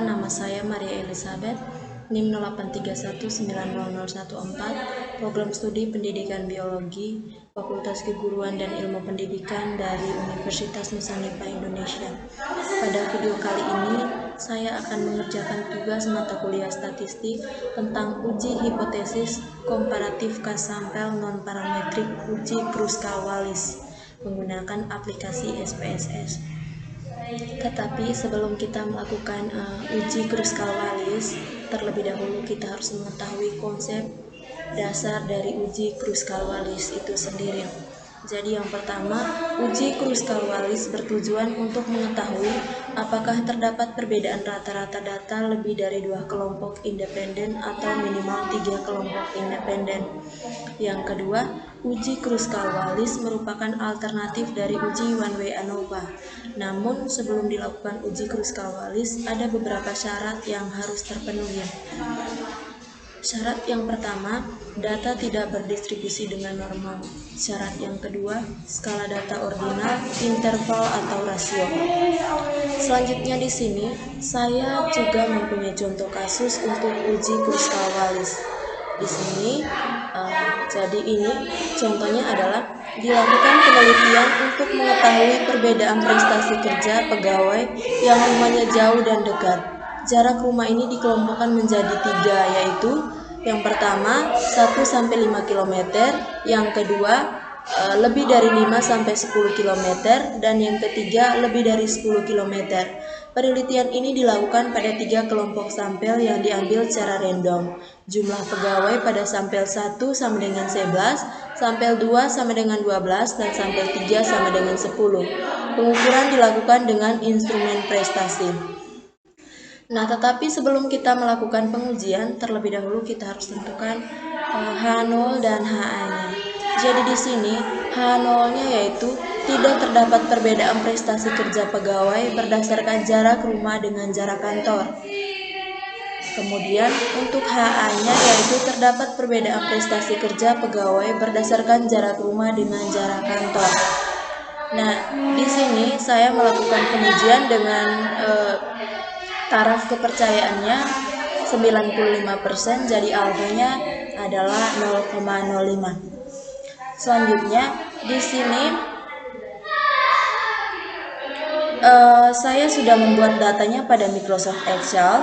Perkenalkan, nama saya Maria Elizabeth, NIM 0831900114, Program Studi Pendidikan Biologi, Fakultas Keguruan dan Ilmu Pendidikan dari Universitas Nusa Nipah Indonesia. Pada video kali ini, saya akan mengerjakan tugas mata kuliah statistik tentang uji hipotesis komparatif K-sampel non-parametrik uji Kruskal-Wallis menggunakan aplikasi SPSS. Tetapi sebelum kita melakukan uji Kruskal-Wallis, terlebih dahulu kita harus mengetahui konsep dasar dari uji Kruskal-Wallis itu sendiri. Jadi yang pertama, uji Kruskal-Wallis bertujuan untuk mengetahui apakah terdapat perbedaan rata-rata data lebih dari 2 kelompok independen atau minimal 3 kelompok independen. Yang kedua, uji Kruskal-Wallis merupakan alternatif dari uji one-way ANOVA. Namun sebelum dilakukan uji Kruskal-Wallis, ada beberapa syarat yang harus terpenuhi. Syarat yang pertama, data tidak berdistribusi dengan normal. Syarat yang kedua, skala data ordinal, interval atau rasio. Selanjutnya di sini, saya juga mempunyai contoh kasus untuk uji Kruskal-Wallis. Di sini, jadi ini contohnya adalah dilakukan penelitian untuk mengetahui perbedaan prestasi kerja pegawai yang rumahnya jauh dan dekat. Jarak rumah ini dikelompokkan menjadi 3, yaitu yang pertama 1-5 km, yang kedua lebih dari 5-10 km, dan yang ketiga lebih dari 10 km. Penelitian ini dilakukan pada 3 kelompok sampel yang diambil secara random. Jumlah pegawai pada sampel 1 sama dengan 11, sampel 2 sama dengan 12, dan sampel 3 sama dengan 10. Pengukuran dilakukan dengan instrumen prestasi. Nah, tetapi sebelum kita melakukan pengujian, terlebih dahulu kita harus tentukan H0 dan HA-nya. Jadi di sini H0-nya yaitu tidak terdapat perbedaan prestasi kerja pegawai berdasarkan jarak rumah dengan jarak kantor. Kemudian untuk HA-nya yaitu terdapat perbedaan prestasi kerja pegawai berdasarkan jarak rumah dengan jarak kantor. Nah, di sini saya melakukan pengujian dengan taraf kepercayaannya 95%, jadi alfanya adalah 0,05. Selanjutnya di sini saya sudah membuat datanya pada Microsoft Excel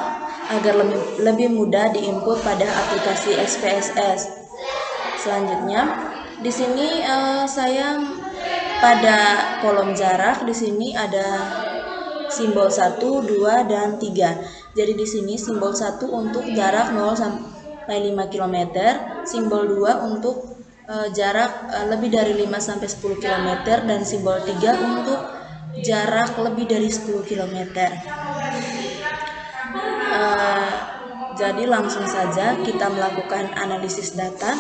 agar lebih mudah diinput pada aplikasi SPSS. Selanjutnya di sini saya pada kolom jarak di sini ada simbol 1, 2, dan 3. Jadi di sini simbol 1 untuk jarak 0 sampai 5 km, simbol 2 untuk jarak lebih dari 5 sampai 10 km, dan simbol 3 untuk jarak lebih dari 10 km. Jadi langsung saja kita melakukan analisis data.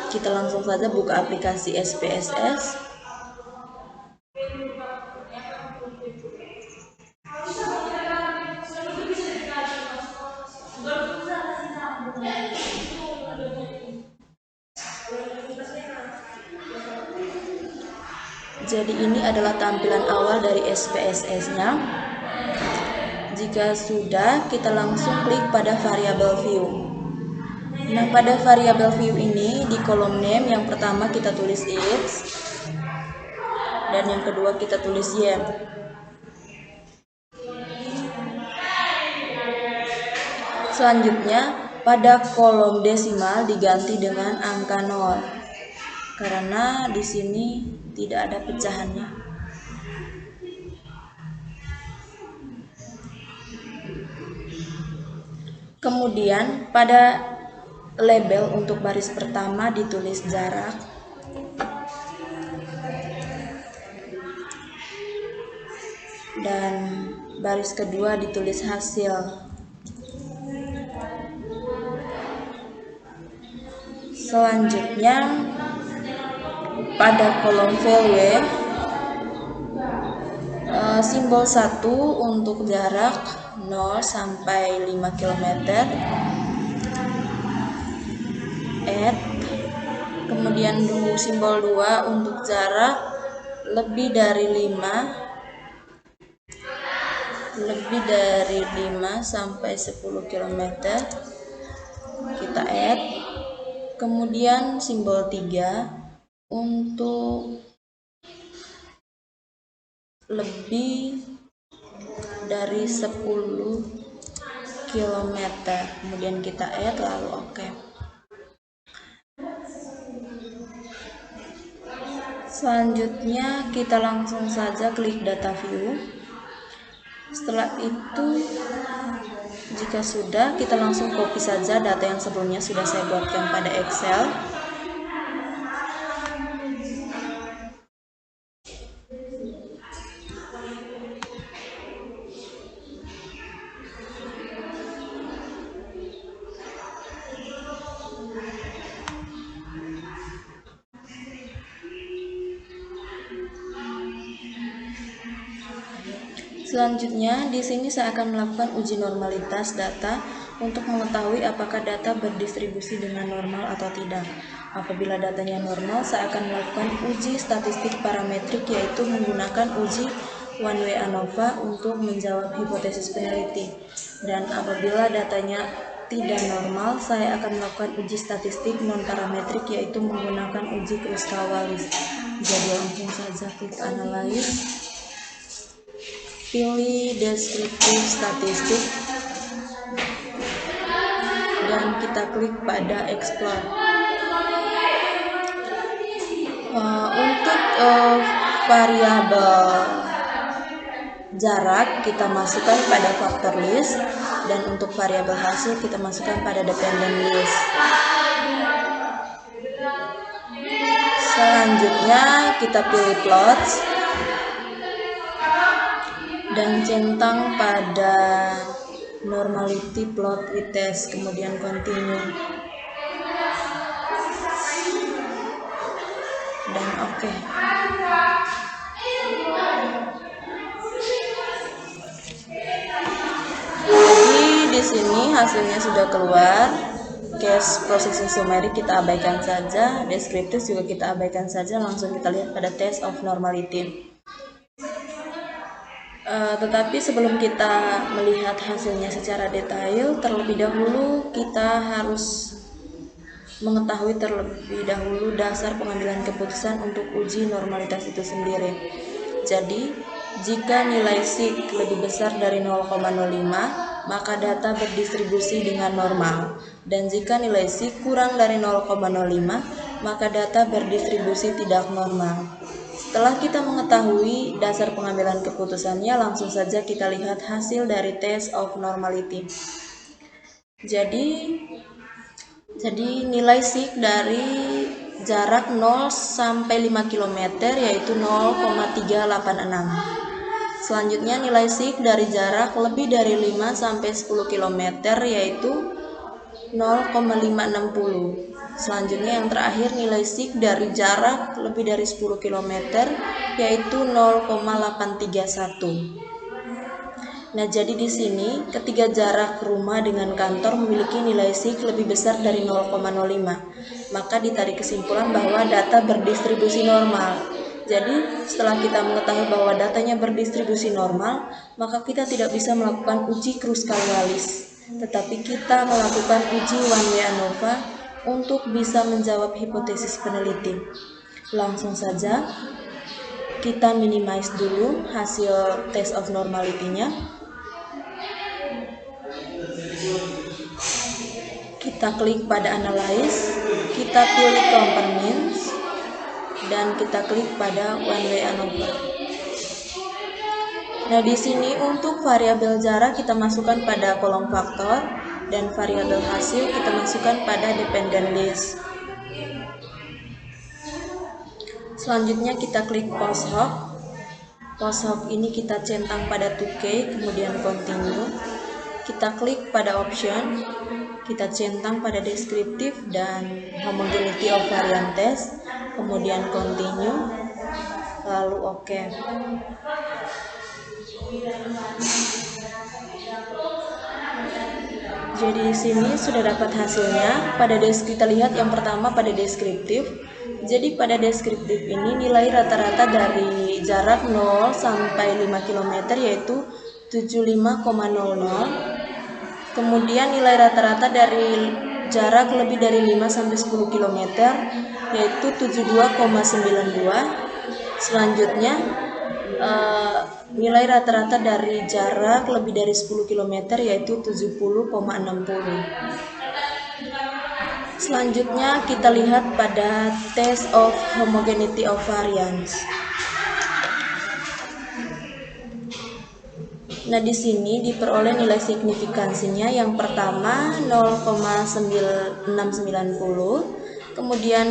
Kita langsung saja buka aplikasi SPSS. Jadi ini adalah tampilan awal dari SPSS-nya. Jika sudah, kita langsung klik pada variabel view. Nah, pada variabel view ini di kolom name yang pertama kita tulis X, dan yang kedua kita tulis Y. Selanjutnya pada kolom desimal diganti dengan angka 0 karena di sini tidak ada pecahannya. Kemudian pada label untuk baris pertama ditulis jarak, dan baris kedua ditulis hasil. Selanjutnya pada kolom value simbol 1 untuk jarak 0 sampai 5 km, add, kemudian simbol 2 untuk jarak lebih dari 5, lebih dari 5 sampai 10 km, kita add. Kemudian simbol 3 untuk lebih dari 10 km, kemudian kita add lalu oke. Selanjutnya kita langsung saja klik data view. Setelah itu, jika sudah, kita langsung copy saja data yang sebelumnya sudah saya buatkan pada Excel. Selanjutnya, di sini saya akan melakukan uji normalitas data untuk mengetahui apakah data berdistribusi dengan normal atau tidak. Apabila datanya normal, saya akan melakukan uji statistik parametrik, yaitu menggunakan uji one-way ANOVA untuk menjawab hipotesis peneliti. Dan apabila datanya tidak normal, saya akan melakukan uji statistik non-parametrik, yaitu menggunakan uji Kruskal-Wallis. Jadi langsung saja klik Analyze. Pilih deskriptif statistik dan kita klik pada explore. Untuk variabel jarak kita masukkan pada factor list, dan untuk variabel hasil kita masukkan pada dependent list. Selanjutnya kita pilih plots dan centang pada normality plot retest, kemudian continue dan oke. Jadi di sini hasilnya sudah keluar. Case processing summary kita abaikan saja, descriptive juga kita abaikan saja, langsung kita lihat pada test of normality. Tetapi sebelum kita melihat hasilnya secara detail, terlebih dahulu kita harus mengetahui terlebih dahulu dasar pengambilan keputusan untuk uji normalitas itu sendiri. Jadi, jika nilai sig lebih besar dari 0,05, maka data berdistribusi dengan normal. Dan jika nilai sig kurang dari 0,05, maka data berdistribusi tidak normal. Setelah kita mengetahui dasar pengambilan keputusannya, langsung saja kita lihat hasil dari test of normality. Jadi nilai sig dari jarak 0 sampai 5 km yaitu 0,386. Selanjutnya nilai sig dari jarak lebih dari 5 sampai 10 km yaitu 0,560. Selanjutnya yang terakhir nilai sig dari jarak lebih dari 10 km yaitu 0,831. Nah, jadi di sini ketiga jarak rumah dengan kantor memiliki nilai sig lebih besar dari 0,05. Maka ditarik kesimpulan bahwa data berdistribusi normal. Jadi, setelah kita mengetahui bahwa datanya berdistribusi normal, maka kita tidak bisa melakukan uji Kruskal-Wallis, tetapi kita melakukan uji one-way ANOVA untuk bisa menjawab hipotesis peneliti. Langsung saja kita minimize dulu hasil test of normality-nya. Kita klik pada Analyze, kita pilih Compare Means, dan kita klik pada one-way ANOVA. Nah, di sini untuk variabel jarak kita masukkan pada kolom faktor, dan variabel hasil kita masukkan pada dependent list. Selanjutnya kita klik post hoc. Post hoc ini kita centang pada 2K, kemudian continue. Kita klik pada option, kita centang pada deskriptif dan homogeneity of variant test, kemudian continue, lalu oke. Jadi di sini sudah dapat hasilnya. Kita lihat yang pertama pada deskriptif. Jadi pada deskriptif ini nilai rata-rata dari jarak 0 sampai 5 km yaitu 75,00. Kemudian nilai rata-rata dari jarak lebih dari 5-10 km yaitu 72,92. Selanjutnya nilai rata-rata dari jarak lebih dari 10 km yaitu 70,60. Selanjutnya kita lihat pada test of homogeneity of variance. Nah, di sini diperoleh nilai signifikansinya yang pertama 0,690. Kemudian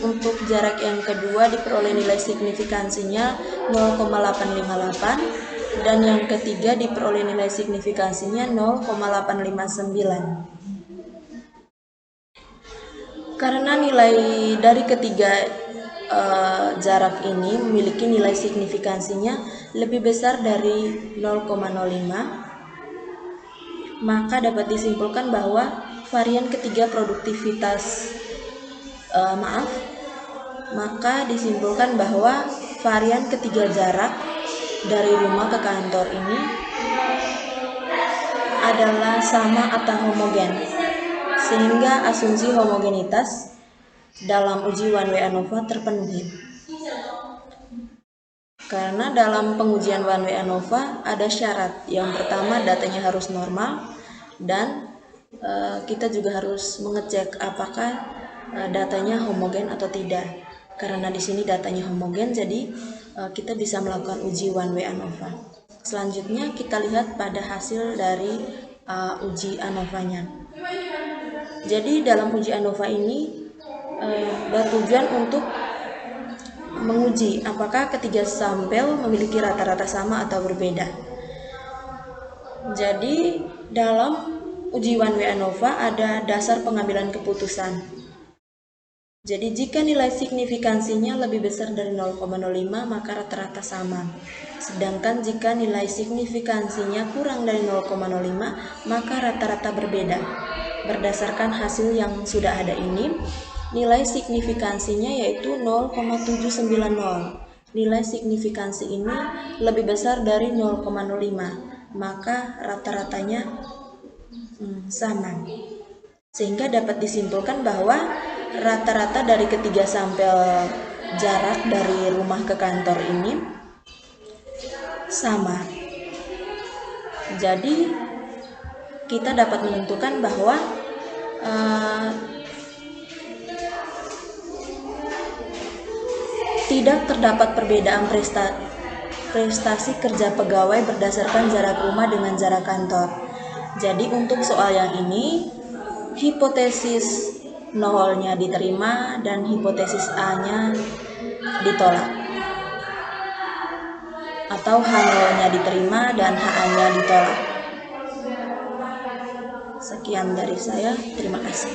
untuk jarak yang kedua diperoleh nilai signifikansinya 0,858 dan yang ketiga diperoleh nilai signifikansinya 0,859. Karena nilai dari ketiga jarak ini memiliki nilai signifikansinya lebih besar dari 0,05, maka dapat disimpulkan bahwa varian ketiga produktivitas maka disimpulkan bahwa varian ketiga jarak dari rumah ke kantor ini adalah sama atau homogen, sehingga asumsi homogenitas dalam uji one way ANOVA terpenuhi. Karena dalam pengujian one way ANOVA ada syarat. Yang pertama, datanya harus normal dan kita juga harus mengecek apakah datanya homogen atau tidak. Karena di sini datanya homogen, jadi kita bisa melakukan uji one way ANOVA. Selanjutnya kita lihat pada hasil dari uji ANOVA-nya. Jadi dalam uji ANOVA ini bertujuan untuk menguji apakah ketiga sampel memiliki rata-rata sama atau berbeda. Jadi dalam uji one way ANOVA ada dasar pengambilan keputusan. Jadi jika nilai signifikansinya lebih besar dari 0,05 maka rata-rata sama. Sedangkan jika nilai signifikansinya kurang dari 0,05 maka rata-rata berbeda. Berdasarkan hasil yang sudah ada ini, nilai signifikansinya yaitu 0,790. Nilai signifikansi ini lebih besar dari 0,05, maka rata-ratanya sama. Sehingga dapat disimpulkan bahwa rata-rata dari ketiga sampel jarak dari rumah ke kantor ini sama. Jadi kita dapat menentukan bahwa tidak terdapat perbedaan prestasi kerja pegawai berdasarkan jarak rumah dengan jarak kantor. Jadi untuk soal yang ini, hipotesis nolnya diterima dan hipotesis A-nya ditolak. Atau H0-nya diterima dan HA-nya ditolak. Sekian dari saya, terima kasih.